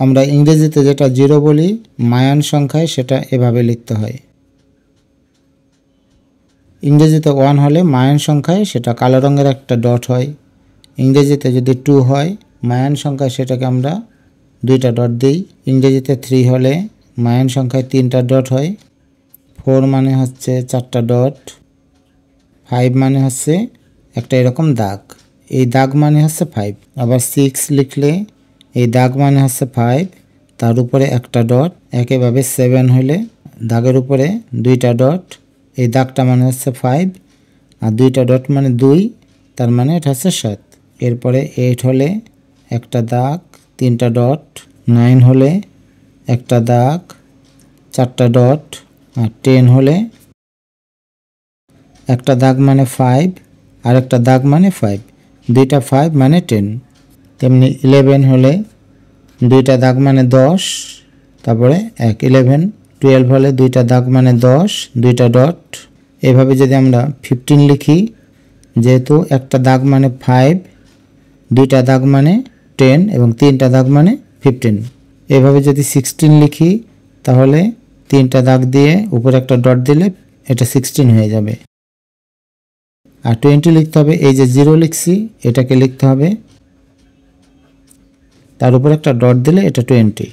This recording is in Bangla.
আমরা ইংরেজিতে যেটা 0 বলি মায়ান সংখ্যায় সেটা এভাবে লিখতে হয়। ইংরেজিতে 1 হলে মায়ান সংখ্যায় সেটা কালো রঙের একটা ডট হয়। ইংরেজিতে যদি 2 হয় মায়ান সংখ্যায় সেটাকে আমরা 2টা ডট দিই। ইংরেজিতে 3 হলে মায়ান সংখ্যায় 3টা ডট হয়। 4 মানে হচ্ছে 4টা ডট। 5 মানে হচ্ছে একটা এরকম দাগ, এই দাগ মানে হচ্ছে 5। আবার 6 লিখলে এই দাগ মানে হচ্ছে 5, তার উপরে একটা ডট। একইভাবে 7 হলে দাগের উপরে 2টা ডট, এই দাগটা মানে হচ্ছে 5 আর 2টা ডট মানে 2, তার মানে এটা হচ্ছে 7। এরপরে 8 হলে একটা দাগ 3টা ডট। 9 হলে একটা দাগ 4টা ডট। আর 10 হলে একটা দাগ মানে 5 আর একটা দাগ মানে 5, 2টা 5 মানে 10। তেমনি 11 হলে 2টা দাগ মানে 10, তারপরে 11। 12 হলে 2টা দাগ মানে 10, 2টা ডট। এভাবে যদি আমরা 15 লিখি, যেহেতু একটা দাগ মানে 5, 2টা দাগ মানে 10 এবং 3টা দাগ মানে 15। এভাবে যদি 16 লিখি তাহলে 3টা দাগ দিয়ে উপরে একটা ডট দিলে এটা 16 হয়ে যাবে। আর 20 লিখতে হবে, এই যে 0 লিখছি এটাকে লিখতে হবে, তার উপর একটা ডট দিলে এটা 20।